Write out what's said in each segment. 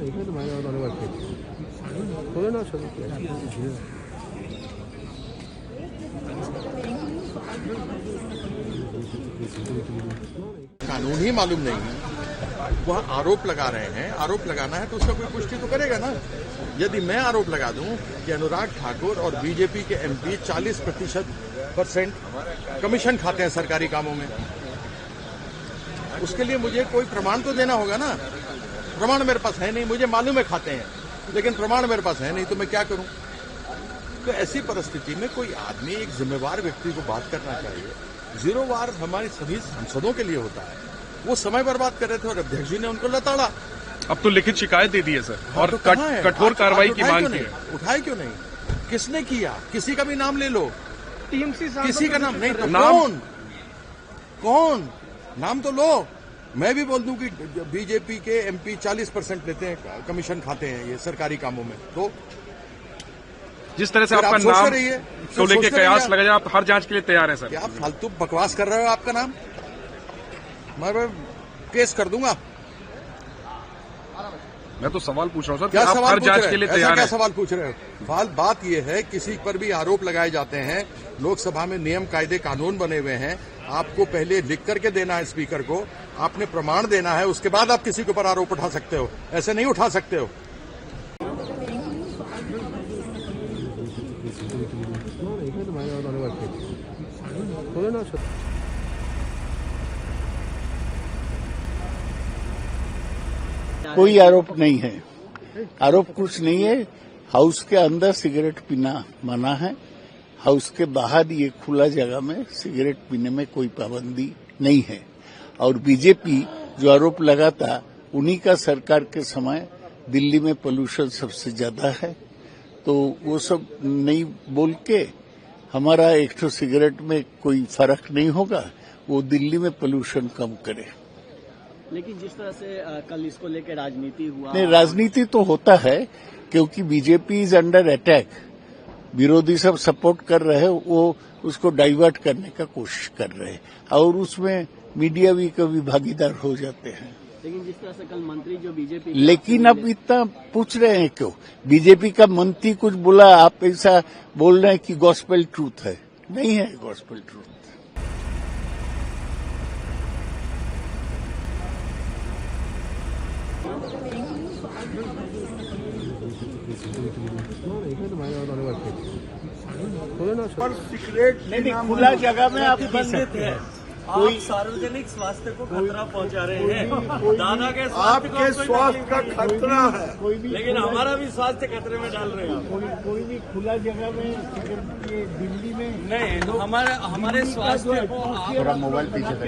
이것도 많이 나오는 것 같아. 보여놔 저렇게. कानून ही मालूम नहीं है, वह आरोप लगा रहे हैं। आरोप लगाना है तो उसका कोई पुष्टि तो करेगा ना। यदि मैं आरोप लगा दूं कि अनुराग ठाकुर और बीजेपी के एमपी 40% कमीशन खाते हैं सरकारी कामों में, उसके लिए मुझे कोई प्रमाण तो देना होगा ना। प्रमाण मेरे पास है नहीं, मुझे मालूम है खाते हैं, लेकिन प्रमाण मेरे पास है नहीं, तो मैं क्या करूं। तो ऐसी परिस्थिति में कोई आदमी, एक जिम्मेवार व्यक्ति को बात करना चाहिए। जीरो वार हमारे सभी सांसदों के लिए होता है। वो समय बर्बाद कर रहे थे और अध्यक्ष जी ने उनको लताड़ा। अब तो लिखित शिकायत दे दी है सर, हाँ, और तो कठोर कार्रवाई की मांग की है। उठाए क्यों नहीं? किसने किया? किसी का भी नाम ले लो। टीएमसी किसी का नाम नहीं तो नाम? कौन नाम तो लो। मैं भी बोल दूं कि बीजेपी के एमपी 40% लेते हैं, कमीशन खाते हैं ये सरकारी कामों में। तो जिस तरह से आपका नाम को लेके कयास लगा जाए, आप हर जांच के लिए तैयार हैं सर? क्या फालतू बकवास कर रहे हो? आपका नाम मैं केस कर दूंगा। मैं तो सवाल पूछ रहा हूं सर, क्या आप सवाल हर जांच के लिए तैयार हैं? क्या सवाल पूछ रहे हो? बात यह है, किसी पर भी आरोप लगाए जाते हैं, लोकसभा में नियम कायदे कानून बने हुए हैं। आपको पहले लिख करके देना है स्पीकर को, आपने प्रमाण देना है, उसके बाद आप किसी के ऊपर आरोप उठा सकते हो। ऐसे नहीं उठा सकते हो। 이것도 많이 나오는 것 같아. 보여놔 저. कोई आरोप नहीं है। आरोप कुछ नहीं है। हाउस के अंदर सिगरेट पीना मना है। हाउस के बाहर ये खुला जगह में सिगरेट पीने में कोई पाबंदी नहीं है। और बीजेपी जो आरोप लगाता, उन्हीं का सरकार के समय दिल्ली में पोल्यूशन सबसे ज्यादा है। तो वो सब नहीं बोल के हमारा एक तो सिगरेट में कोई फर्क नहीं होगा, वो दिल्ली में पोल्यूशन कम करे। लेकिन जिस तरह से कल इसको लेकर राजनीति हुआ, नहीं, राजनीति तो होता है क्योंकि बीजेपी इज अंडर अटैक। विरोधी सब सपोर्ट कर रहे हैं, वो उसको डाइवर्ट करने का कोशिश कर रहे हैं, और उसमें मीडिया भी कभी भागीदार हो जाते हैं। लेकिन जिस तरह से कल मंत्री जो बीजेपी, लेकिन अब इतना पूछ रहे हैं क्यों? बीजेपी का मंत्री कुछ बोला, आप ऐसा बोल रहे हैं कि गॉस्पेल ट्रूथ है। नहीं है गॉस्पेल ट्रूथ। 이것도 많이 나오는 것 같아. 보여놔 저. सिगरेट नहीं, खुला जगह में आप पी सकते हैं। आप सार्वजनिक स्वास्थ्य को खतरा पहुंचा रहे हैं। दादा के आपके स्वास्थ्य का खतरा है, लेकिन हमारा भी स्वास्थ्य खतरे में डाल रहे हैं। कोई भी खुला जगह में सिगरेट, ये दिल्ली में नहीं, हमारे स्वास्थ्य को थोड़ा मोबाइल पीछे तक,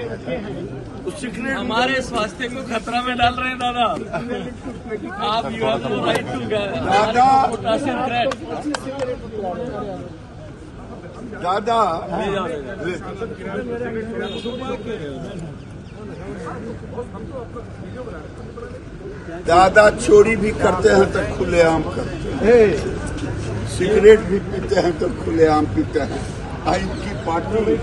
हमारे स्वास्थ्य को खतरा में डाल रहे हैं दादा। आप you have no right to potassium threat. दादा दादा चोरी भी करते हैं तो खुलेआम करते हैं, सिगरेट भी पीते हैं तो खुलेआम पीते हैं। इनकी पार्टी